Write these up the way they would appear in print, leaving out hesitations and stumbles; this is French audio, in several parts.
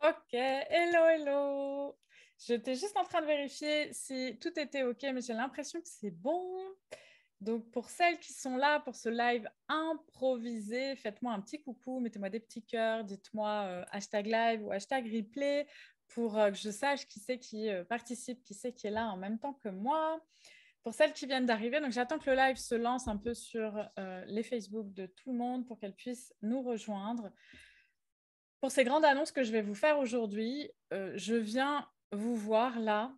Ok, hello, hello. J'étais juste en train de vérifier si tout était ok, mais j'ai l'impression que c'est bon. Donc, pour celles qui sont là pour ce live improvisé, faites-moi un petit coucou, mettez-moi des petits cœurs, dites-moi hashtag live ou hashtag replay pour que je sache qui c'est qui participe, qui c'est qui est là en même temps que moi. Pour celles qui viennent d'arriver, donc j'attends que le live se lance un peu sur les Facebook de tout le monde pour qu'elles puissent nous rejoindre. Pour ces grandes annonces que je vais vous faire aujourd'hui, je viens vous voir là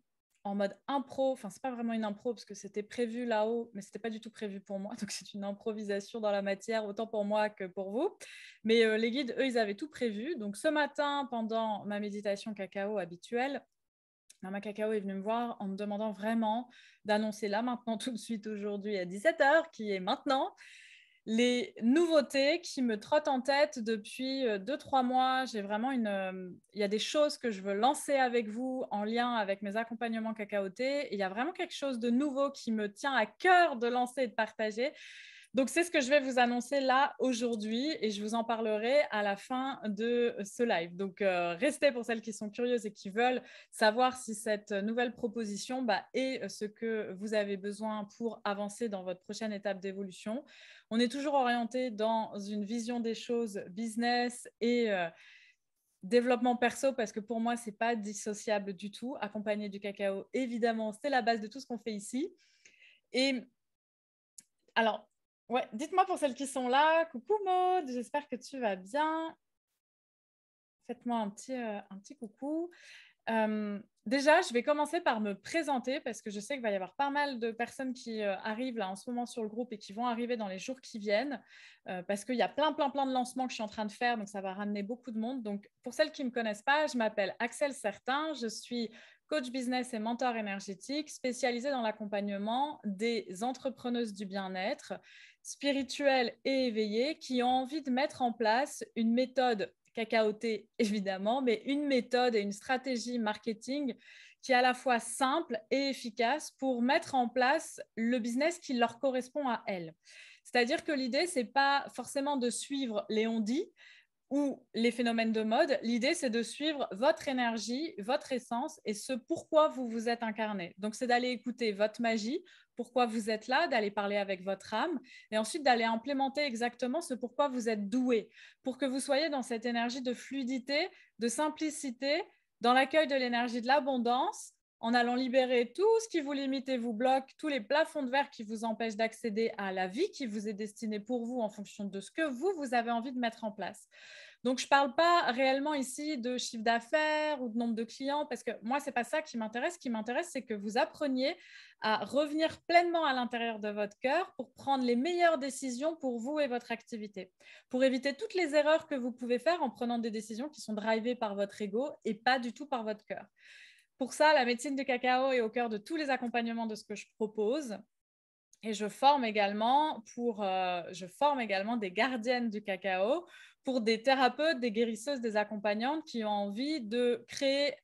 en mode impro. Enfin, c'est pas vraiment une impro parce que c'était prévu là-haut, mais c'était pas du tout prévu pour moi. Donc, c'est une improvisation dans la matière, autant pour moi que pour vous. Mais les guides, eux, ils avaient tout prévu. Donc, ce matin, pendant ma méditation cacao habituelle, Mama Cacao est venue me voir en me demandant vraiment d'annoncer là maintenant tout de suite aujourd'hui à 17h, qui est maintenant, les nouveautés qui me trottent en tête depuis 2-3 mois. Il y a des choses que je veux lancer avec vous en lien avec mes accompagnements cacaotés. Il y a vraiment quelque chose de nouveau qui me tient à cœur de lancer et de partager. Donc, c'est ce que je vais vous annoncer là aujourd'hui et je vous en parlerai à la fin de ce live. Donc, restez pour celles qui sont curieuses et qui veulent savoir si cette nouvelle proposition est ce que vous avez besoin pour avancer dans votre prochaine étape d'évolution. On est toujours orienté dans une vision des choses business et développement perso parce que pour moi, ce n'est pas dissociable du tout. Accompagner du cacao, évidemment, c'est la base de tout ce qu'on fait ici. Et alors, ouais, dites-moi pour celles qui sont là. Coucou Maud, j'espère que tu vas bien. Faites-moi un petit coucou. Déjà, je vais commencer par me présenter parce que je sais qu'il va y avoir pas mal de personnes qui arrivent là en ce moment sur le groupe et qui vont arriver dans les jours qui viennent parce qu'il y a plein de lancements que je suis en train de faire, donc ça va ramener beaucoup de monde. Donc, pour celles qui ne me connaissent pas, je m'appelle Axel Certain, je suis coach business et mentor énergétique spécialisée dans l'accompagnement des entrepreneuses du bien-être spirituelles et éveillées qui ont envie de mettre en place une méthode cacaoté, évidemment, mais une méthode et une stratégie marketing qui est à la fois simple et efficace pour mettre en place le business qui leur correspond à elles. C'est-à-dire que l'idée, ce n'est pas forcément de suivre les on-dit ou les phénomènes de mode. L'idée, c'est de suivre votre énergie, votre essence et ce pourquoi vous vous êtes incarné. Donc, c'est d'aller écouter votre magie, pourquoi vous êtes là, d'aller parler avec votre âme et ensuite d'aller implémenter exactement ce pourquoi vous êtes doué pour que vous soyez dans cette énergie de fluidité, de simplicité, dans l'accueil de l'énergie de l'abondance en allant libérer tout ce qui vous limite et vous bloque, tous les plafonds de verre qui vous empêchent d'accéder à la vie qui vous est destinée pour vous en fonction de ce que vous avez envie de mettre en place. Donc, je ne parle pas réellement ici de chiffre d'affaires ou de nombre de clients parce que moi, ce n'est pas ça qui m'intéresse. Ce qui m'intéresse, c'est que vous appreniez à revenir pleinement à l'intérieur de votre cœur pour prendre les meilleures décisions pour vous et votre activité, pour éviter toutes les erreurs que vous pouvez faire en prenant des décisions qui sont drivées par votre ego et pas du tout par votre cœur. Pour ça, la médecine du cacao est au cœur de tous les accompagnements de ce que je propose. Et je forme également des gardiennes du cacao pour des thérapeutes, des guérisseuses, des accompagnantes qui ont envie de créer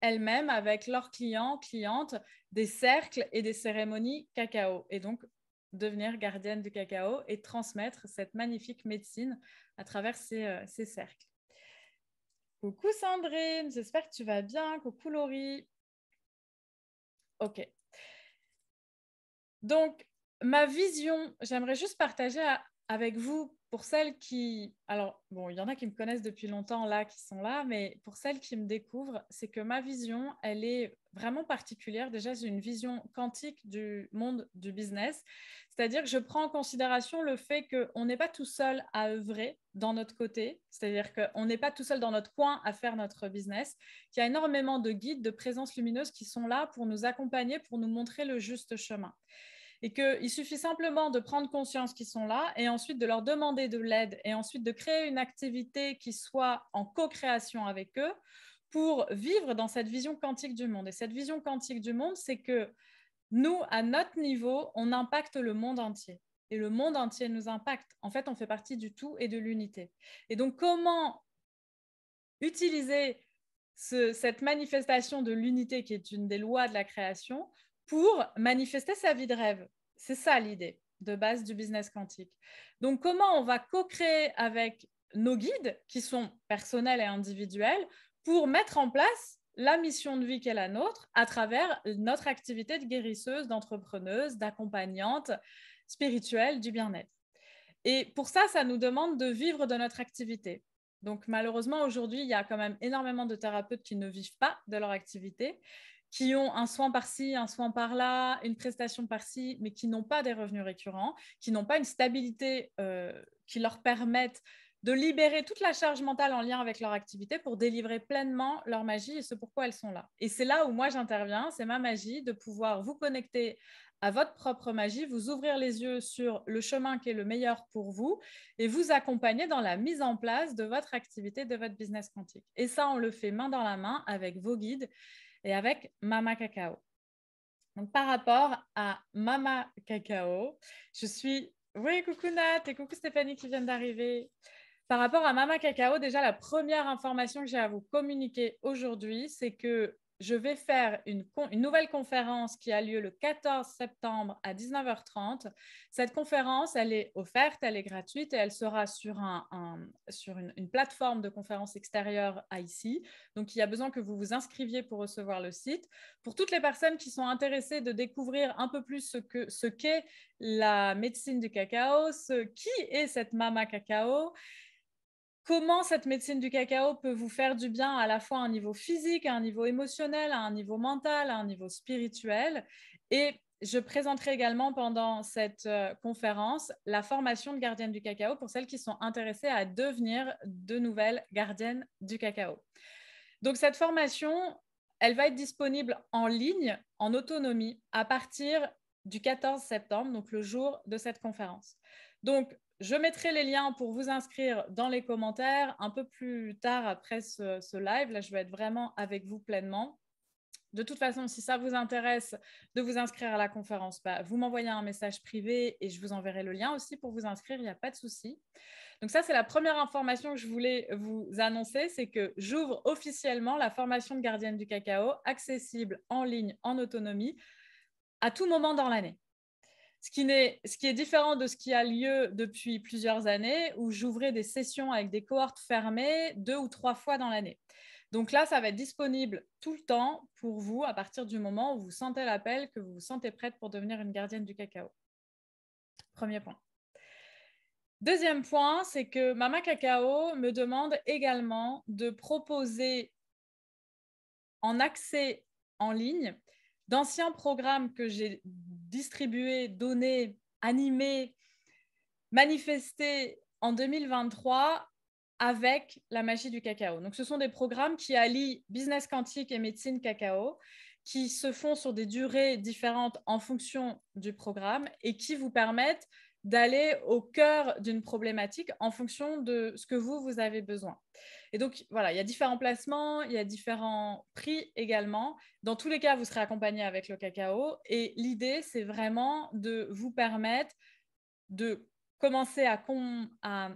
elles-mêmes avec leurs clients, clientes, des cercles et des cérémonies cacao. Et donc, devenir gardienne du cacao et transmettre cette magnifique médecine à travers ces cercles. Coucou Sandrine, j'espère que tu vas bien. Coucou Laurie. Ok. Donc, ma vision, j'aimerais juste partager avec vous, pour celles qui... Alors, bon, il y en a qui me connaissent depuis longtemps là, qui sont là, mais pour celles qui me découvrent, c'est que ma vision, elle est vraiment particulière. Déjà, j'ai une vision quantique du monde du business, c'est-à-dire que je prends en considération le fait qu'on n'est pas tout seul à œuvrer dans notre côté, c'est-à-dire qu'on n'est pas tout seul dans notre coin à faire notre business, qu'il y a énormément de guides, de présences lumineuses qui sont là pour nous accompagner, pour nous montrer le juste chemin et qu'il suffit simplement de prendre conscience qu'ils sont là et ensuite de leur demander de l'aide et ensuite de créer une activité qui soit en co-création avec eux pour vivre dans cette vision quantique du monde. Et cette vision quantique du monde, c'est que nous, à notre niveau, on impacte le monde entier. Et le monde entier nous impacte. En fait, on fait partie du tout et de l'unité. Et donc, comment utiliser cette manifestation de l'unité qui est une des lois de la création pour manifester sa vie de rêve. C'est ça l'idée de base du business quantique. Donc, comment on va co-créer avec nos guides qui sont personnels et individuels pour mettre en place la mission de vie qu'est la nôtre à travers notre activité de guérisseuse, d'entrepreneuse, d'accompagnante spirituelle du bien-être. Et pour ça, ça nous demande de vivre de notre activité. Donc malheureusement, aujourd'hui, il y a quand même énormément de thérapeutes qui ne vivent pas de leur activité, qui ont un soin par-ci, un soin par-là, une prestation par-ci, mais qui n'ont pas des revenus récurrents, qui n'ont pas une stabilité qui leur permette de libérer toute la charge mentale en lien avec leur activité pour délivrer pleinement leur magie et ce pourquoi elles sont là. Et c'est là où moi j'interviens, c'est ma magie de pouvoir vous connecter à votre propre magie, vous ouvrir les yeux sur le chemin qui est le meilleur pour vous et vous accompagner dans la mise en place de votre activité, de votre business quantique. Et ça, on le fait main dans la main avec vos guides et avec Mama Cacao. Donc, par rapport à Mama Cacao, je suis... Oui, coucou Nat et coucou Stéphanie qui viennent d'arriver. Par rapport à Mama Cacao, déjà, la première information que j'ai à vous communiquer aujourd'hui, c'est que je vais faire une nouvelle conférence qui a lieu le 14 septembre à 19h30. Cette conférence, elle est offerte, elle est gratuite et elle sera sur une plateforme de conférence extérieure à ici. Donc, il y a besoin que vous vous inscriviez pour recevoir le site. Pour toutes les personnes qui sont intéressées de découvrir un peu plus ce qu'est la médecine du cacao, qui est cette Mama Cacao, comment cette médecine du cacao peut vous faire du bien à la fois à un niveau physique, à un niveau émotionnel, à un niveau mental, à un niveau spirituel. Et je présenterai également pendant cette conférence la formation de gardienne du cacao pour celles qui sont intéressées à devenir de nouvelles gardiennes du cacao. Donc cette formation, elle va être disponible en ligne, en autonomie, à partir du 14 septembre, donc le jour de cette conférence. Donc, je mettrai les liens pour vous inscrire dans les commentaires un peu plus tard après ce live. Là, je vais être vraiment avec vous pleinement. De toute façon, si ça vous intéresse de vous inscrire à la conférence, vous m'envoyez un message privé et je vous enverrai le lien aussi pour vous inscrire, il n'y a pas de souci. Donc ça, c'est la première information que je voulais vous annoncer, c'est que j'ouvre officiellement la formation de gardienne du cacao, accessible en ligne, en autonomie, à tout moment dans l'année. Ce qui est différent de ce qui a lieu depuis plusieurs années, où j'ouvrais des sessions avec des cohortes fermées 2 ou 3 fois dans l'année. Donc là, ça va être disponible tout le temps pour vous à partir du moment où vous sentez l'appel, que vous vous sentez prête pour devenir une gardienne du cacao. Premier point. Deuxième point, c'est que Mama Cacao me demande également de proposer en accès en ligne d'anciens programmes que j'ai distribués, donnés, animés, manifestés en 2023 avec la magie du cacao. Donc, ce sont des programmes qui allient business quantique et médecine cacao, qui se font sur des durées différentes en fonction du programme et qui vous permettent d'aller au cœur d'une problématique en fonction de ce que vous avez besoin. Et donc, voilà, il y a différents placements, il y a différents prix également. Dans tous les cas, vous serez accompagné avec le cacao. Et l'idée, c'est vraiment de vous permettre de commencer à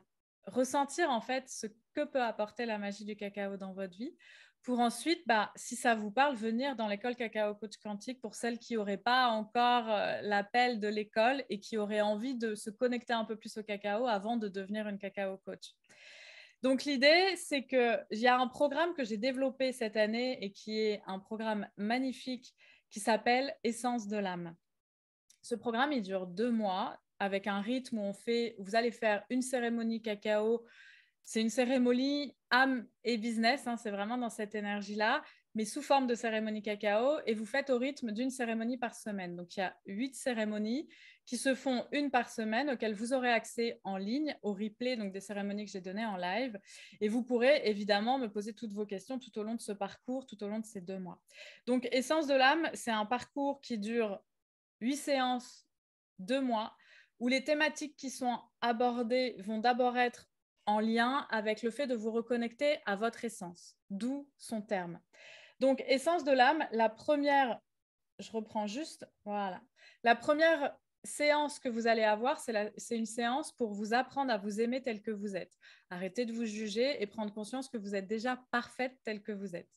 ressentir en fait ce que peut apporter la magie du cacao dans votre vie pour ensuite, si ça vous parle, venir dans l'école Cacao Coach Quantique pour celles qui n'auraient pas encore l'appel de l'école et qui auraient envie de se connecter un peu plus au cacao avant de devenir une cacao coach. Donc, l'idée, c'est qu'il y a un programme que j'ai développé cette année et qui est un programme magnifique qui s'appelle Essence de l'âme. Ce programme, il dure 2 mois avec un rythme où vous allez faire une cérémonie cacao. C'est une cérémonie âme et business, hein, c'est vraiment dans cette énergie-là, mais sous forme de cérémonie cacao, et vous faites au rythme d'une cérémonie par semaine. Donc, il y a 8 cérémonies qui se font une par semaine, auxquelles vous aurez accès en ligne, au replay donc des cérémonies que j'ai données en live, et vous pourrez évidemment me poser toutes vos questions tout au long de ce parcours, tout au long de ces 2 mois. Donc, Essence de l'âme, c'est un parcours qui dure 8 séances, 2 mois, où les thématiques qui sont abordées vont d'abord être en lien avec le fait de vous reconnecter à votre essence, d'où son terme. Donc, essence de l'âme, la première, je reprends juste, voilà. La première séance que vous allez avoir, c'est une séance pour vous apprendre à vous aimer tel que vous êtes. Arrêtez de vous juger et prendre conscience que vous êtes déjà parfaite telle que vous êtes.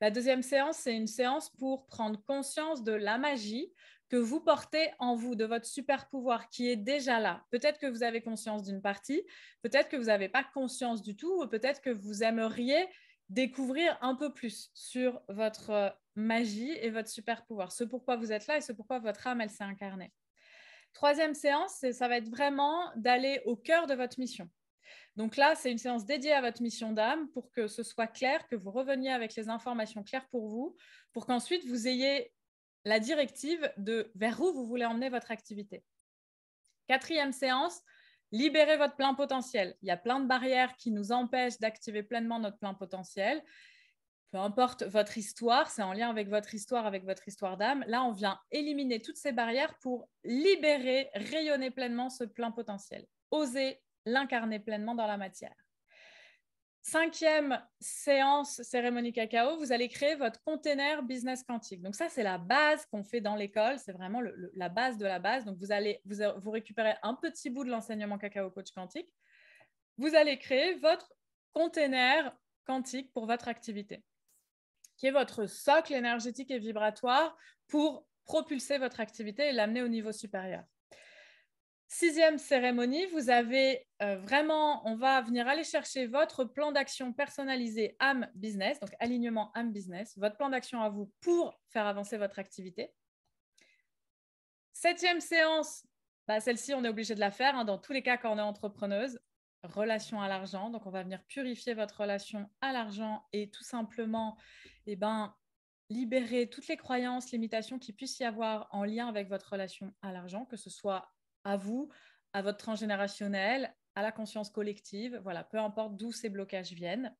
La deuxième séance, c'est une séance pour prendre conscience de la magie que vous portez en vous, de votre super pouvoir qui est déjà là. Peut-être que vous avez conscience d'une partie, peut-être que vous n'avez pas conscience du tout, ou peut-être que vous aimeriez découvrir un peu plus sur votre magie et votre super pouvoir, ce pourquoi vous êtes là et ce pourquoi votre âme, elle s'est incarnée. Troisième séance, ça va être vraiment d'aller au cœur de votre mission. Donc là, c'est une séance dédiée à votre mission d'âme pour que ce soit clair, que vous reveniez avec les informations claires pour vous, pour qu'ensuite vous ayez la directive de vers où vous voulez emmener votre activité. Quatrième séance, libérez votre plein potentiel. Il y a plein de barrières qui nous empêchent d'activer pleinement notre plein potentiel. Peu importe votre histoire, c'est en lien avec votre histoire d'âme. Là, on vient éliminer toutes ces barrières pour libérer, rayonner pleinement ce plein potentiel. Osez l'incarner pleinement dans la matière. Cinquième séance cérémonie cacao, vous allez créer votre container business quantique. Donc ça, c'est la base qu'on fait dans l'école. C'est vraiment la base de la base. Donc vous récupérez un petit bout de l'enseignement cacao coach quantique. Vous allez créer votre container quantique pour votre activité, qui est votre socle énergétique et vibratoire pour propulser votre activité et l'amener au niveau supérieur. Sixième cérémonie, vous avez vraiment, on va venir aller chercher votre plan d'action personnalisé âme business, donc alignement âme business, votre plan d'action à vous pour faire avancer votre activité. Septième séance, celle-ci, on est obligé de la faire dans tous les cas quand on est entrepreneuse, relation à l'argent. Donc, on va venir purifier votre relation à l'argent et tout simplement libérer toutes les croyances, limitations qu'il puisse y avoir en lien avec votre relation à l'argent, que ce soit à vous, à votre transgénérationnel, à la conscience collective, voilà, peu importe d'où ces blocages viennent.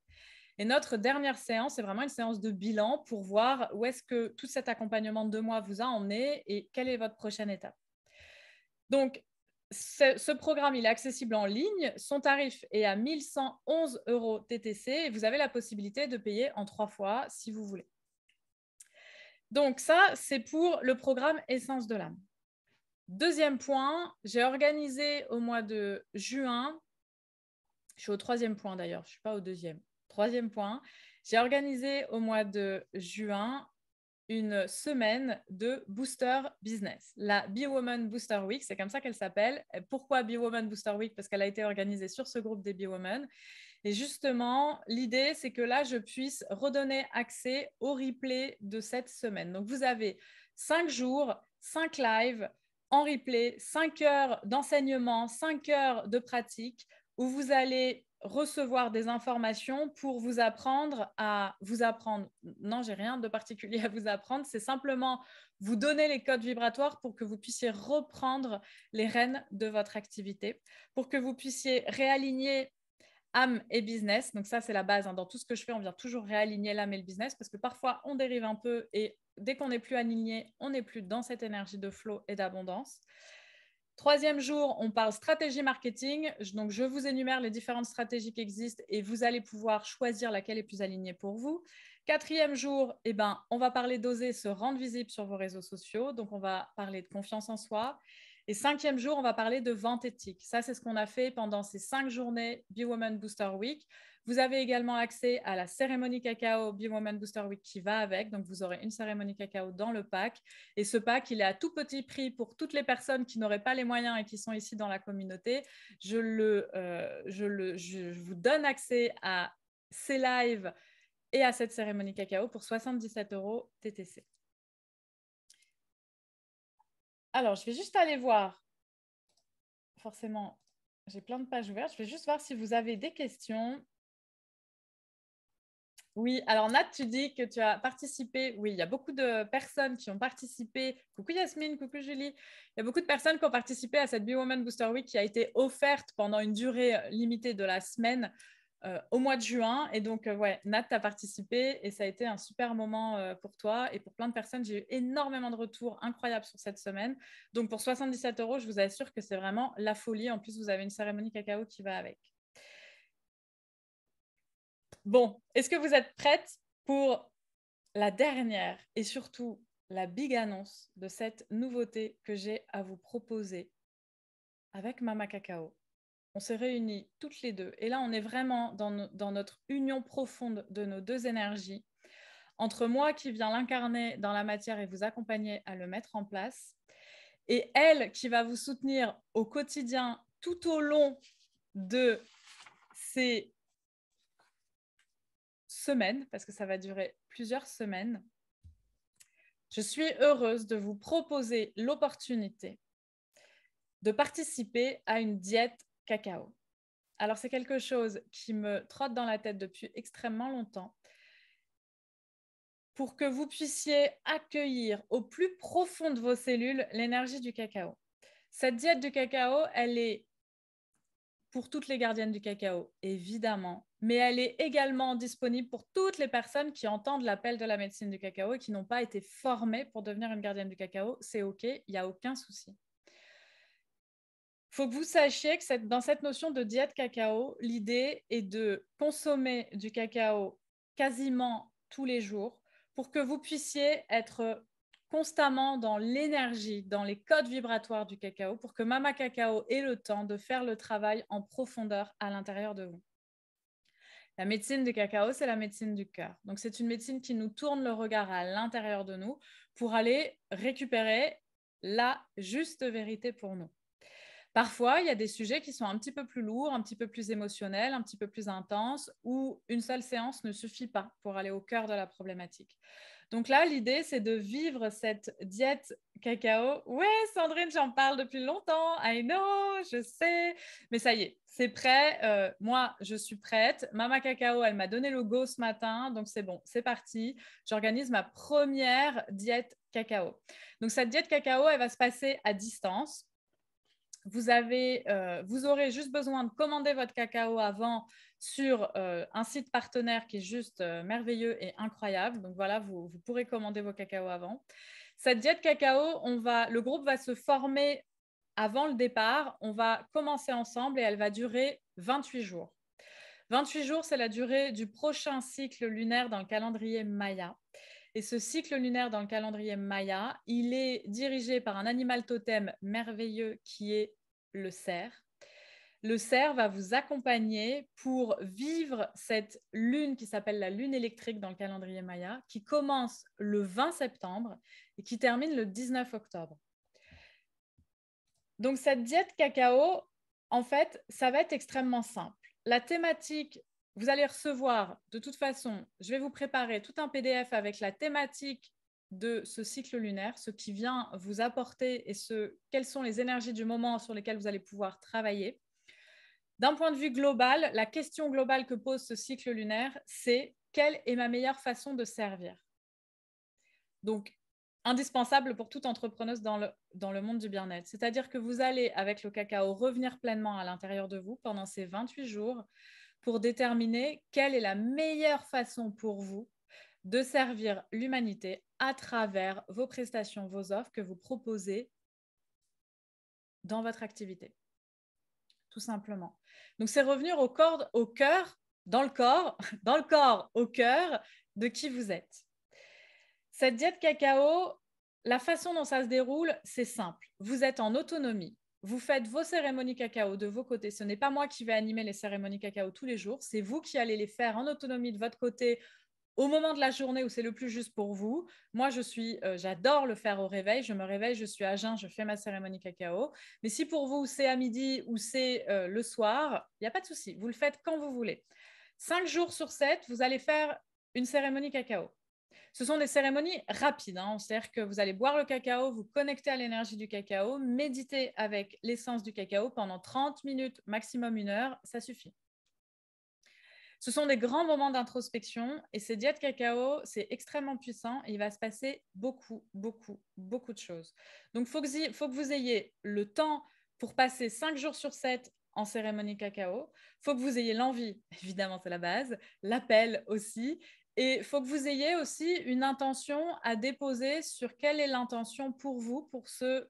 Et notre dernière séance, c'est vraiment une séance de bilan pour voir où est-ce que tout cet accompagnement de 2 mois vous a emmené et quelle est votre prochaine étape. Donc, ce programme, il est accessible en ligne. Son tarif est à 1 111 € TTC et vous avez la possibilité de payer en 3 fois si vous voulez. Donc ça, c'est pour le programme Essence de l'âme. Deuxième point, j'ai organisé au mois de juin, je suis au 3e point d'ailleurs, je ne suis pas au 2e. 3e point, j'ai organisé au mois de juin une semaine de Booster Business. La Be Woman Booster Week, c'est comme ça qu'elle s'appelle. Pourquoi Be Woman Booster Week? Parce qu'elle a été organisée sur ce groupe des Be Women. Et justement, l'idée, c'est que là, je puisse redonner accès au replay de cette semaine. Donc, vous avez 5 jours, 5 lives en replay, 5 heures d'enseignement, 5 heures de pratique où vous allez recevoir des informations pour vous apprendre à vous apprendre. Non, j'ai rien de particulier à vous apprendre. C'est simplement vous donner les codes vibratoires pour que vous puissiez reprendre les rênes de votre activité, pour que vous puissiez réaligner âme et business. Donc ça, c'est la base. Dans tout ce que je fais, on vient toujours réaligner l'âme et le business parce que parfois, on dérive un peu et dès qu'on n'est plus aligné, on n'est plus dans cette énergie de flow et d'abondance. 3e jour, on parle stratégie marketing. Donc, je vous énumère les différentes stratégies qui existent et vous allez pouvoir choisir laquelle est plus alignée pour vous. 4e jour, on va parler d'oser se rendre visible sur vos réseaux sociaux. Donc, on va parler de confiance en soi. Et 5e jour, on va parler de vente éthique. Ça, c'est ce qu'on a fait pendant ces 5 journées Be Woman Booster Week. Vous avez également accès à la cérémonie cacao Be Woman Booster Week qui va avec. Donc, vous aurez une cérémonie cacao dans le pack. Et ce pack, il est à tout petit prix pour toutes les personnes qui n'auraient pas les moyens et qui sont ici dans la communauté. Je vous donne accès à ces lives et à cette cérémonie cacao pour 77 € TTC. Alors, je vais juste aller voir. Forcément, j'ai plein de pages ouvertes. Je vais juste voir si vous avez des questions. Oui, alors Nat, tu dis que tu as participé. Oui, il y a beaucoup de personnes qui ont participé. Coucou Yasmine, coucou Julie. Il y a beaucoup de personnes qui ont participé à cette Be Woman Booster Week qui a été offerte pendant une durée limitée de la semaine au mois de juin. Et donc, ouais, Nat, tu as participé et ça a été un super moment pour toi et pour plein de personnes. J'ai eu énormément de retours incroyables sur cette semaine. Donc, pour 77 €, je vous assure que c'est vraiment la folie. En plus, vous avez une cérémonie cacao qui va avec. Bon, est-ce que vous êtes prête pour la dernière et surtout la big annonce de cette nouveauté que j'ai à vous proposer avec Mama Cacao? On s'est réunis toutes les deux et là, on est vraiment dans notre union profonde de nos deux énergies, entre moi qui viens l'incarner dans la matière et vous accompagner à le mettre en place, et elle qui va vous soutenir au quotidien tout au long de ce semaines, parce que ça va durer plusieurs semaines, je suis heureuse de vous proposer l'opportunité de participer à une diète cacao. Alors, c'est quelque chose qui me trotte dans la tête depuis extrêmement longtemps pour que vous puissiez accueillir au plus profond de vos cellules l'énergie du cacao. Cette diète du cacao, elle est pour toutes les gardiennes du cacao, évidemment, mais elle est également disponible pour toutes les personnes qui entendent l'appel de la médecine du cacao et qui n'ont pas été formées pour devenir une gardienne du cacao. C'est OK, il n'y a aucun souci. Il faut que vous sachiez que dans cette notion de diète cacao, l'idée est de consommer du cacao quasiment tous les jours pour que vous puissiez être constamment dans l'énergie, dans les codes vibratoires du cacao, pour que Mama Cacao ait le temps de faire le travail en profondeur à l'intérieur de vous. La médecine du cacao, c'est la médecine du cœur. Donc, c'est une médecine qui nous tourne le regard à l'intérieur de nous pour aller récupérer la juste vérité pour nous. Parfois, il y a des sujets qui sont un petit peu plus lourds, un petit peu plus émotionnels, un petit peu plus intenses, où une seule séance ne suffit pas pour aller au cœur de la problématique. Donc là, l'idée, c'est de vivre cette diète cacao. Ouais, Sandrine, j'en parle depuis longtemps. I know, je sais. Mais ça y est, c'est prêt. Moi, je suis prête. Mama Cacao, elle m'a donné le go ce matin. Donc, c'est bon, c'est parti. J'organise ma première diète cacao. Donc, cette diète cacao, elle va se passer à distance. Vous aurez juste besoin de commander votre cacao avant sur un site partenaire qui est juste merveilleux et incroyable. Donc voilà, vous pourrez commander vos cacaos avant. Cette diète cacao, le groupe va se former avant le départ. On va commencer ensemble et elle va durer 28 jours. 28 jours, c'est la durée du prochain cycle lunaire dans le calendrier Maya. Et ce cycle lunaire dans le calendrier Maya, il est dirigé par un animal totem merveilleux qui est le cerf. Le cerf va vous accompagner pour vivre cette lune qui s'appelle la lune électrique dans le calendrier Maya, qui commence le 20 septembre et qui termine le 19 octobre. Donc, cette diète cacao, en fait, ça va être extrêmement simple. La thématique, vous allez recevoir, de toute façon, je vais vous préparer tout un PDF avec la thématique de ce cycle lunaire, ce qui vient vous apporter et quelles sont les énergies du moment sur lesquelles vous allez pouvoir travailler. D'un point de vue global, la question globale que pose ce cycle lunaire, c'est quelle est ma meilleure façon de servir? Donc, indispensable pour toute entrepreneuse dans le monde du bien-être. C'est-à-dire que vous allez, avec le cacao, revenir pleinement à l'intérieur de vous pendant ces 28 jours pour déterminer quelle est la meilleure façon pour vous de servir l'humanité à travers vos prestations, vos offres que vous proposez dans votre activité. Tout simplement. Donc, c'est revenir au cœur, dans le corps, au cœur de qui vous êtes. Cette diète cacao, la façon dont ça se déroule, c'est simple. Vous êtes en autonomie. Vous faites vos cérémonies cacao de vos côtés. Ce n'est pas moi qui vais animer les cérémonies cacao tous les jours. C'est vous qui allez les faire en autonomie de votre côté au moment de la journée où c'est le plus juste pour vous. Moi, j'adore le faire au réveil. Je me réveille, je suis à jeun, je fais ma cérémonie cacao. Mais si pour vous, c'est à midi ou c'est le soir, il n'y a pas de souci. Vous le faites quand vous voulez. 5 jours sur 7, vous allez faire une cérémonie cacao. Ce sont des cérémonies rapides, hein. C'est-à-dire que vous allez boire le cacao, vous connecter à l'énergie du cacao, méditer avec l'essence du cacao pendant 30 minutes, maximum 1 heure, ça suffit. Ce sont des grands moments d'introspection et ces diètes cacao, c'est extrêmement puissant et il va se passer beaucoup, beaucoup, beaucoup de choses. Donc, il faut que vous ayez le temps pour passer 5 jours sur 7 en cérémonie cacao. Il faut que vous ayez l'envie, évidemment, c'est la base, l'appel aussi. Et il faut que vous ayez aussi une intention à déposer sur quelle est l'intention pour vous pour ce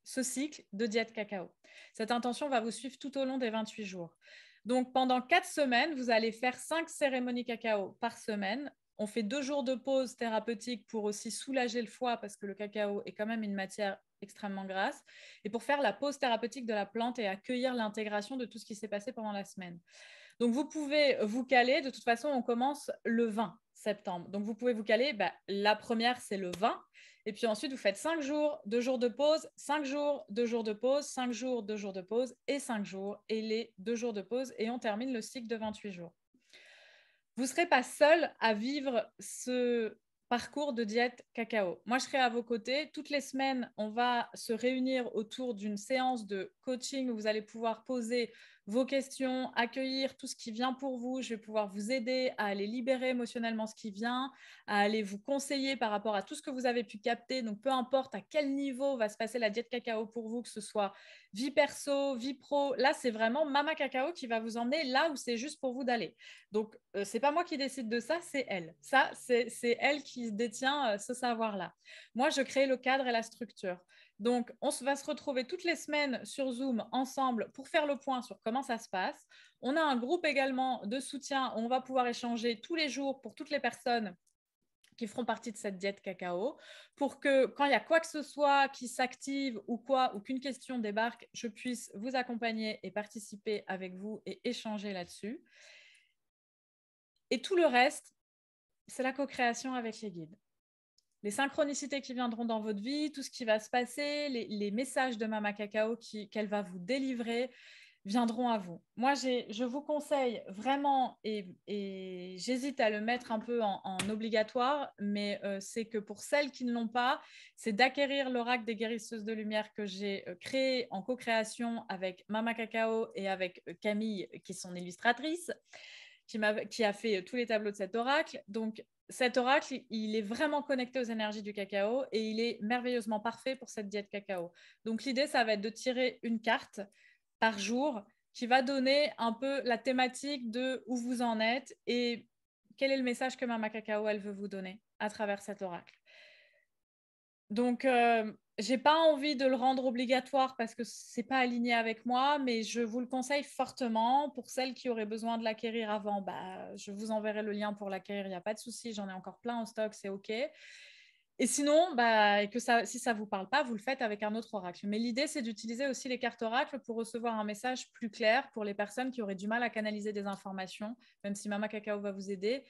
cycle de diète cacao. Cette intention va vous suivre tout au long des 28 jours. Donc, pendant 4 semaines, vous allez faire 5 cérémonies cacao par semaine. On fait 2 jours de pause thérapeutique pour aussi soulager le foie parce que le cacao est quand même une matière extrêmement grasse et pour faire la pause thérapeutique de la plante et accueillir l'intégration de tout ce qui s'est passé pendant la semaine. Donc, vous pouvez vous caler. De toute façon, on commence le 20 septembre. Donc, vous pouvez vous caler. La première, c'est le 20. Et puis ensuite, vous faites 5 jours, 2 jours de pause, 5 jours, 2 jours de pause, 5 jours, 2 jours de pause et 5 jours et les 2 jours de pause. Et on termine le cycle de 28 jours. vous ne serez pas seul à vivre ce parcours de diète cacao. Moi, je serai à vos côtés. Toutes les semaines, on va se réunir autour d'une séance de coaching où vous allez pouvoir poser vos questions, accueillir tout ce qui vient pour vous. Je vais pouvoir vous aider à aller libérer émotionnellement ce qui vient, à aller vous conseiller par rapport à tout ce que vous avez pu capter. Donc, peu importe à quel niveau va se passer la diète cacao pour vous, que ce soit vie perso, vie pro, là, c'est vraiment Mama Cacao qui va vous emmener là où c'est juste pour vous d'aller. Donc, c'est pas moi qui décide de ça, c'est elle. Ça, c'est elle qui détient ce savoir-là. Moi, je crée le cadre et la structure. Donc, on va se retrouver toutes les semaines sur Zoom ensemble pour faire le point sur comment ça se passe. On a un groupe également de soutien où on va pouvoir échanger tous les jours pour toutes les personnes qui feront partie de cette diète cacao, pour que quand il y a quoi que ce soit qui s'active ou quoi, ou qu'une question débarque, je puisse vous accompagner et participer avec vous et échanger là-dessus. Et tout le reste, c'est la co-création avec les guides. Les synchronicités qui viendront dans votre vie, tout ce qui va se passer, les messages de Mama Cacao qu'elle va vous délivrer viendront à vous. Moi, je vous conseille vraiment, et j'hésite à le mettre un peu en obligatoire, mais c'est que pour celles qui ne l'ont pas, c'est d'acquérir l'oracle des guérisseuses de lumière que j'ai créé en co-création avec Mama Cacao et avec Camille, qui est son illustratrice, qui a fait tous les tableaux de cet oracle. Donc, cet oracle, il est vraiment connecté aux énergies du cacao et il est merveilleusement parfait pour cette diète cacao. Donc, l'idée, ça va être de tirer une carte par jour qui va donner un peu la thématique de où vous en êtes et quel est le message que Mama Cacao, elle veut vous donner à travers cet oracle. Donc, j'ai pas envie de le rendre obligatoire parce que c'est pas aligné avec moi, mais je vous le conseille fortement. Pour celles qui auraient besoin de l'acquérir avant, bah, je vous enverrai le lien pour l'acquérir, il n'y a pas de souci, j'en ai encore plein en stock, c'est OK. Et sinon, bah, si ça ne vous parle pas, vous le faites avec un autre oracle. Mais l'idée, c'est d'utiliser aussi les cartes oracles pour recevoir un message plus clair pour les personnes qui auraient du mal à canaliser des informations, même si Mama Cacao va vous aider,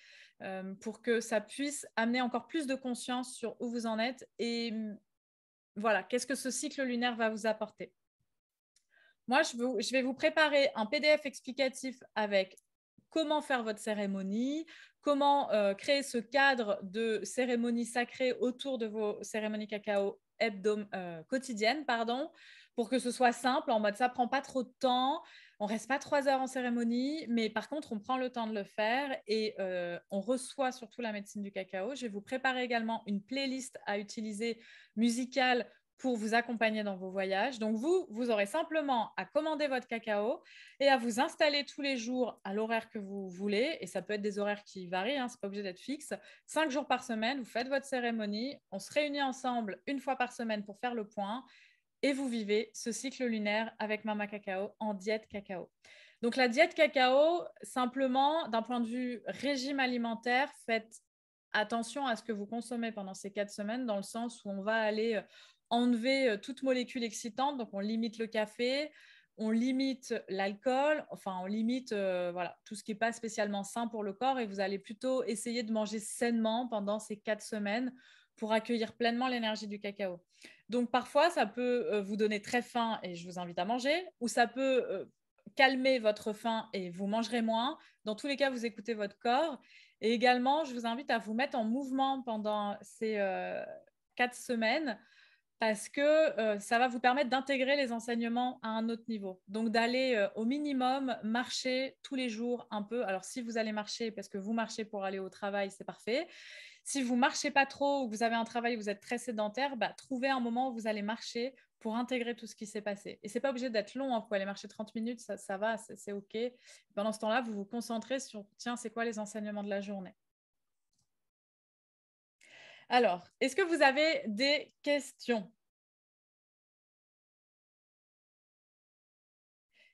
pour que ça puisse amener encore plus de conscience sur où vous en êtes et voilà, qu'est-ce que ce cycle lunaire va vous apporter. Moi, je vais vous préparer un PDF explicatif avec comment faire votre cérémonie, comment créer ce cadre de cérémonie sacrée autour de vos cérémonies cacao quotidiennes, pour que ce soit simple, en mode ça prend pas trop de temps, on reste pas 3 heures en cérémonie, mais par contre, on prend le temps de le faire et on reçoit surtout la médecine du cacao. Je vais vous préparer également une playlist à utiliser musicale pour vous accompagner dans vos voyages. Donc, vous aurez simplement à commander votre cacao et à vous installer tous les jours à l'horaire que vous voulez. Et ça peut être des horaires qui varient, hein, ce n'est pas obligé d'être fixe. 5 jours par semaine, vous faites votre cérémonie. On se réunit ensemble une fois par semaine pour faire le point. Et vous vivez ce cycle lunaire avec Mama Cacao en diète cacao. Donc, la diète cacao, simplement, d'un point de vue régime alimentaire, faites attention à ce que vous consommez pendant ces 4 semaines, dans le sens où on va aller enlever toute molécule excitante. Donc, on limite le café, on limite l'alcool, enfin, on limite voilà, tout ce qui n'est pas spécialement sain pour le corps et vous allez plutôt essayer de manger sainement pendant ces 4 semaines pour accueillir pleinement l'énergie du cacao. Donc, parfois, ça peut vous donner très faim et je vous invite à manger, ou ça peut calmer votre faim et vous mangerez moins. Dans tous les cas, vous écoutez votre corps. Et également, je vous invite à vous mettre en mouvement pendant ces 4 semaines parce que ça va vous permettre d'intégrer les enseignements à un autre niveau. Donc, d'aller au minimum marcher tous les jours un peu. Alors, si vous allez marcher parce que vous marchez pour aller au travail, c'est parfait. Si vous ne marchez pas trop ou que vous avez un travail où vous êtes très sédentaire, bah, trouvez un moment où vous allez marcher pour intégrer tout ce qui s'est passé. Et ce n'est pas obligé d'être long, hein. Vous pouvez aller marcher 30 minutes, ça va, c'est OK. Pendant ce temps-là, vous vous concentrez sur, tiens, c'est quoi les enseignements de la journée? Alors, est-ce que vous avez des questions?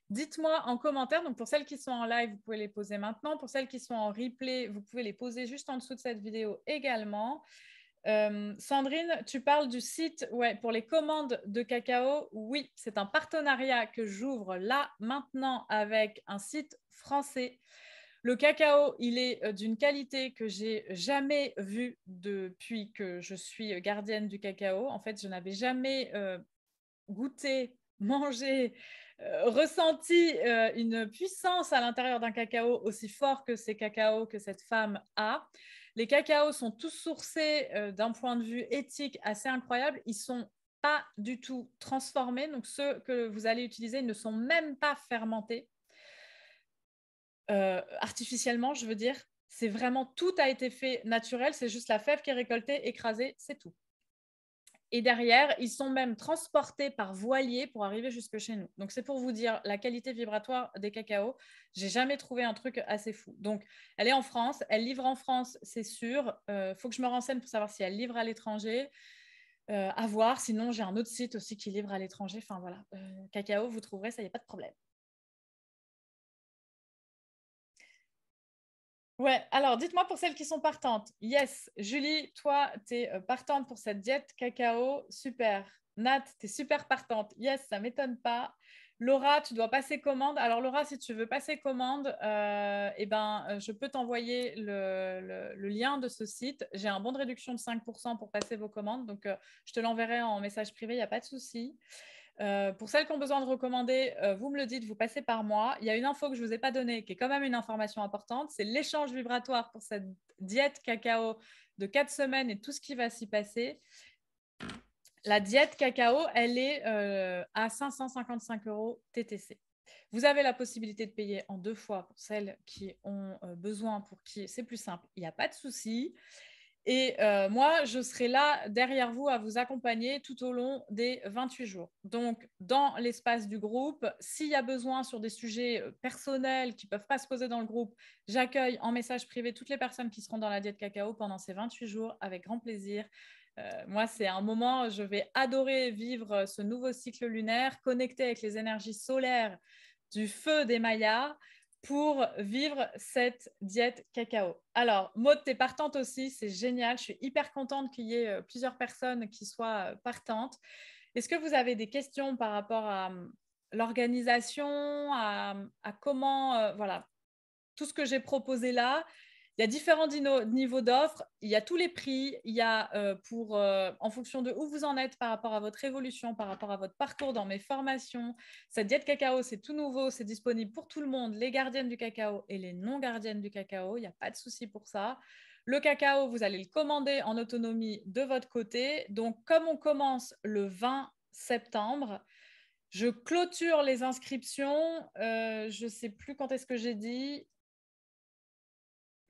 Dites-moi en commentaire. Donc, pour celles qui sont en live, vous pouvez les poser maintenant. Pour celles qui sont en replay, vous pouvez les poser juste en dessous de cette vidéo également. Sandrine, tu parles du site pour les commandes de cacao. Oui, c'est un partenariat que j'ouvre là maintenant avec un site français. Le cacao, il est d'une qualité que j'ai jamais vue depuis que je suis gardienne du cacao. En fait, je n'avais jamais goûté, mangé ressenti une puissance à l'intérieur d'un cacao aussi fort que ces cacaos que cette femme a. Les cacaos sont tous sourcés d'un point de vue éthique assez incroyable. Ils sont pas du tout transformés. Donc, ceux que vous allez utiliser ne sont même pas fermentés artificiellement, je veux dire. C'est vraiment, tout a été fait naturel. C'est juste la fève qui est récoltée, écrasée, c'est tout. Et derrière, ils sont même transportés par voilier pour arriver jusque chez nous. Donc, c'est pour vous dire la qualité vibratoire des cacaos. J'ai jamais trouvé un truc assez fou. Donc, elle est en France, elle livre en France, c'est sûr. Faut que je me renseigne pour savoir si elle livre à l'étranger. À voir. Sinon, j'ai un autre site aussi qui livre à l'étranger. Enfin, voilà. Cacao, vous trouverez, ça, il n'y a pas de problème. Ouais, alors dites-moi pour celles qui sont partantes. Yes, Julie, toi, tu es partante pour cette diète cacao. Super. Nat, tu es super partante. Yes, ça ne m'étonne pas. Laura, tu dois passer commande. Alors, Laura, si tu veux passer commande, je peux t'envoyer le lien de ce site. J'ai un bon de réduction de 5% pour passer vos commandes. Donc, je te l'enverrai en message privé, il n'y a pas de souci. Pour celles qui ont besoin de recommander, vous me le dites, vous passez par moi. Il y a une info que je ne vous ai pas donnée, qui est quand même une information importante, c'est l'échange vibratoire pour cette diète cacao de 4 semaines et tout ce qui va s'y passer. La diète cacao, elle est à 555 € TTC. Vous avez la possibilité de payer en 2 fois pour celles qui ont besoin, pour qui c'est plus simple. Il n'y a pas de souci. Et moi, je serai là derrière vous à vous accompagner tout au long des 28 jours. Donc, dans l'espace du groupe, s'il y a besoin sur des sujets personnels qui ne peuvent pas se poser dans le groupe, j'accueille en message privé toutes les personnes qui seront dans la diète cacao pendant ces 28 jours avec grand plaisir. Moi, c'est un moment, je vais adorer vivre ce nouveau cycle lunaire, connecté avec les énergies solaires du feu des Mayas pour vivre cette diète cacao. Alors, Maud, t'es partante aussi, c'est génial. Je suis hyper contente qu'il y ait plusieurs personnes qui soient partantes. Est-ce que vous avez des questions par rapport à l'organisation, à comment, voilà, tout ce que j'ai proposé là? Il y a différents niveaux d'offres, il y a tous les prix, il y a en fonction de où vous en êtes par rapport à votre évolution, par rapport à votre parcours dans mes formations. Cette diète cacao, c'est tout nouveau, c'est disponible pour tout le monde, les gardiennes du cacao et les non gardiennes du cacao, il n'y a pas de souci pour ça. Le cacao, vous allez le commander en autonomie de votre côté. Donc, comme on commence le 20 septembre, je clôture les inscriptions. Je ne sais plus quand est-ce que j'ai dit.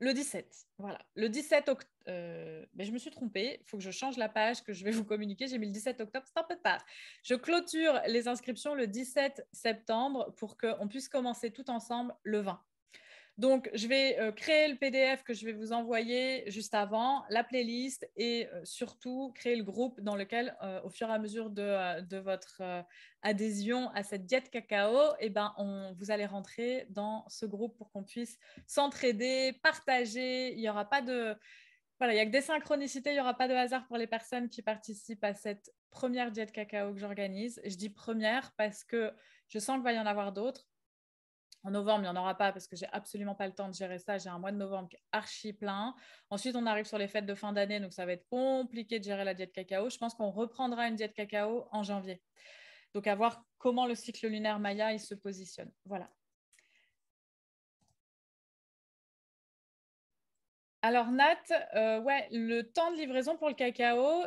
Le 17, voilà. Le 17 octobre, mais je me suis trompée. Il faut que je change la page que je vais vous communiquer. J'ai mis le 17 octobre, c'est un peu tard. Je clôture les inscriptions le 17 septembre pour qu'on puisse commencer tout ensemble le 20. Donc, je vais créer le PDF que je vais vous envoyer juste avant, la playlist et surtout créer le groupe dans lequel, au fur et à mesure de votre adhésion à cette diète cacao, vous allez rentrer dans ce groupe pour qu'on puisse s'entraider, partager. Il n'y aura pas de... Voilà, il n'y a que des synchronicités, il n'y aura pas de hasard pour les personnes qui participent à cette première diète cacao que j'organise. Je dis première parce que je sens qu'il va y en avoir d'autres. En novembre, il n'y en aura pas parce que j'ai absolument pas le temps de gérer ça. J'ai un mois de novembre qui est archi plein. Ensuite, on arrive sur les fêtes de fin d'année, donc ça va être compliqué de gérer la diète cacao. Je pense qu'on reprendra une diète cacao en janvier. Donc, à voir comment le cycle lunaire Maya il se positionne. Voilà. Alors, Nat, ouais, le temps de livraison pour le cacao,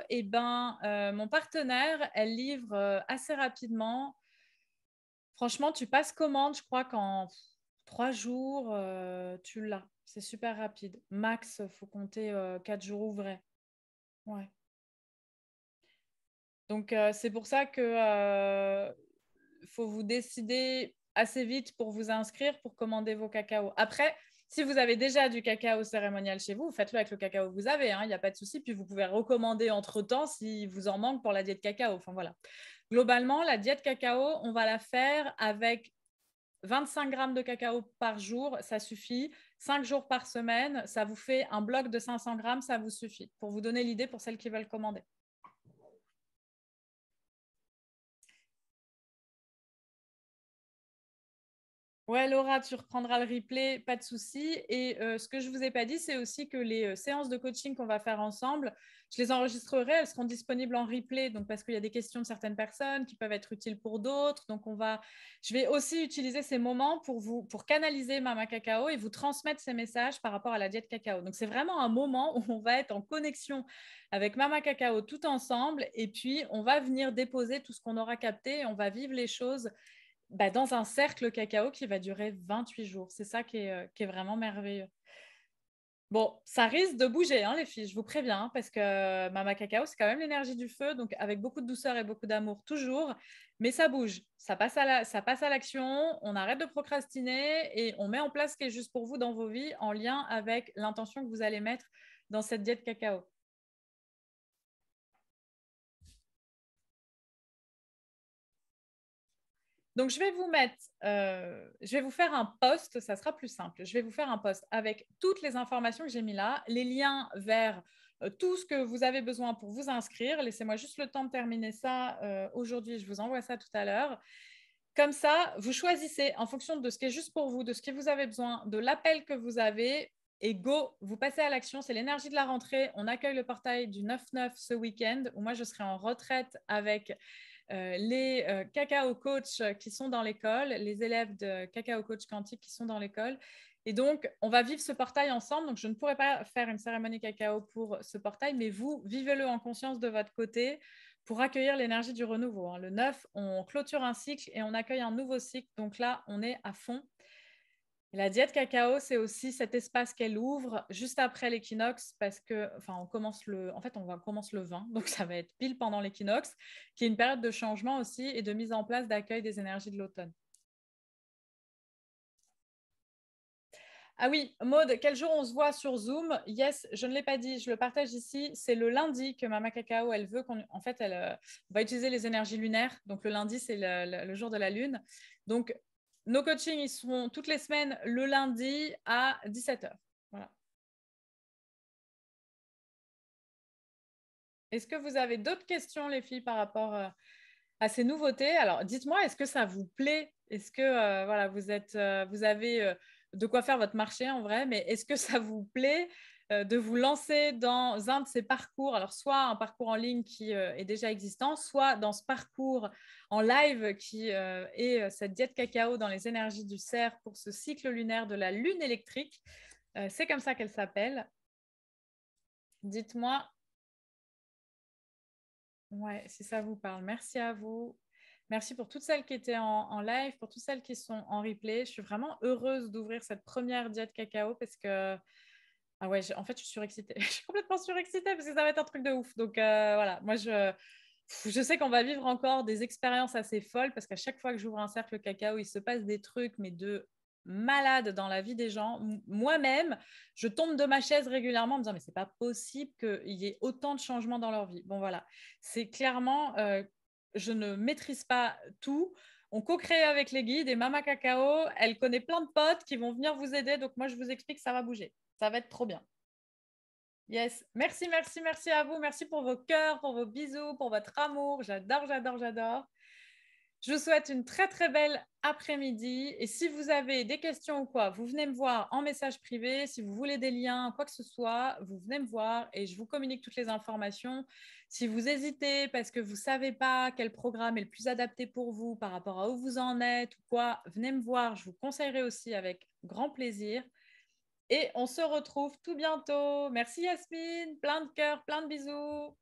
mon partenaire, elle livre assez rapidement. Franchement, tu passes commande, je crois qu'en 3 jours, tu l'as. C'est super rapide. Max, il faut compter 4 jours ouvrés. Ouais. Donc, c'est pour ça que faut vous décider assez vite pour vous inscrire, pour commander vos cacaos. Après, si vous avez déjà du cacao cérémonial chez vous, faites-le avec le cacao que vous avez, il n'y a pas de souci. Puis vous pouvez recommander entre-temps si vous en manque pour la diète cacao. Enfin, voilà. Globalement, la diète cacao, on va la faire avec 25 grammes de cacao par jour, ça suffit. 5 jours par semaine, ça vous fait un bloc de 500 grammes, ça vous suffit. Pour vous donner l'idée pour celles qui veulent commander. Ouais, Laura, tu reprendras le replay, pas de souci. Et ce que je ne vous ai pas dit, c'est aussi que les séances de coaching qu'on va faire ensemble, je les enregistrerai, elles seront disponibles en replay, donc parce qu'il y a des questions de certaines personnes qui peuvent être utiles pour d'autres. Donc, je vais aussi utiliser ces moments pour canaliser Mama Cacao et vous transmettre ces messages par rapport à la diète cacao. Donc, c'est vraiment un moment où on va être en connexion avec Mama Cacao tout ensemble et puis on va venir déposer tout ce qu'on aura capté et on va vivre les choses dans un cercle cacao qui va durer 28 jours. C'est ça qui est vraiment merveilleux. Bon, ça risque de bouger, hein, les filles, je vous préviens, hein, parce que Mama Cacao, c'est quand même l'énergie du feu, donc avec beaucoup de douceur et beaucoup d'amour toujours, mais ça bouge, ça passe à l'action, on arrête de procrastiner et on met en place ce qui est juste pour vous dans vos vies en lien avec l'intention que vous allez mettre dans cette diète cacao. Donc, je vais vous faire un post, ça sera plus simple. Je vais vous faire un post avec toutes les informations que j'ai mis là, les liens vers tout ce que vous avez besoin pour vous inscrire. Laissez-moi juste le temps de terminer ça aujourd'hui. Je vous envoie ça tout à l'heure. Comme ça, vous choisissez en fonction de ce qui est juste pour vous, de ce que vous avez besoin, de l'appel que vous avez. Et go, vous passez à l'action. C'est l'énergie de la rentrée. On accueille le portail du 9-9 ce week-end où moi, je serai en retraite avec les cacao coach qui sont dans l'école, les élèves de cacao coach quantique qui sont dans l'école. Et donc, on va vivre ce portail ensemble. Donc, je ne pourrai pas faire une cérémonie cacao pour ce portail, mais vous, vivez-le en conscience de votre côté pour accueillir l'énergie du renouveau. Le 9, on clôture un cycle et on accueille un nouveau cycle. Donc là, on est à fond. La diète cacao, c'est aussi cet espace qu'elle ouvre juste après l'équinoxe parce que, enfin, on commence le 20, donc ça va être pile pendant l'équinoxe, qui est une période de changement aussi et de mise en place d'accueil des énergies de l'automne. Ah oui, Maude, quel jour on se voit sur Zoom? Yes, je ne l'ai pas dit, je le partage ici. C'est le lundi que Mama Cacao, elle veut qu'on. En fait, elle va utiliser les énergies lunaires. Donc, le lundi, c'est le jour de la lune. Donc, nos coachings, ils seront toutes les semaines le lundi à 17h. Voilà. Est-ce que vous avez d'autres questions, les filles, par rapport à ces nouveautés? Alors, dites-moi, est-ce que ça vous plaît? Est-ce que voilà, vous avez de quoi faire votre marché en vrai, mais est-ce que ça vous plaît de vous lancer dans un de ces parcours? Alors, soit un parcours en ligne qui est déjà existant, soit dans ce parcours en live qui est cette diète cacao dans les énergies du cerf pour ce cycle lunaire de la lune électrique. C'est comme ça qu'elle s'appelle. Dites-moi. Ouais, si ça vous parle. Merci à vous. Merci pour toutes celles qui étaient en live, pour toutes celles qui sont en replay. Je suis vraiment heureuse d'ouvrir cette première diète cacao parce que, ah ouais, en fait, je suis surexcitée. Je suis complètement surexcitée parce que ça va être un truc de ouf. Donc voilà, moi, je sais qu'on va vivre encore des expériences assez folles parce qu'à chaque fois que j'ouvre un cercle cacao, il se passe des trucs, mais de malade dans la vie des gens. Moi-même, je tombe de ma chaise régulièrement en me disant mais c'est pas possible qu'il y ait autant de changements dans leur vie. Bon voilà, c'est clairement, je ne maîtrise pas tout. On co-crée avec les guides et Mama Cacao, elle connaît plein de potes qui vont venir vous aider. Donc moi, je vous explique, ça va bouger. Ça va être trop bien. Yes, merci, merci, merci à vous. Merci pour vos cœurs, pour vos bisous, pour votre amour. J'adore, j'adore, j'adore. Je vous souhaite une très très belle après-midi et si vous avez des questions ou quoi, vous venez me voir en message privé. Si vous voulez des liens, quoi que ce soit, vous venez me voir et je vous communique toutes les informations. Si vous hésitez parce que vous ne savez pas quel programme est le plus adapté pour vous par rapport à où vous en êtes ou quoi, venez me voir. Je vous conseillerai aussi avec grand plaisir. Et on se retrouve tout bientôt. Merci Yasmine, plein de cœurs, plein de bisous.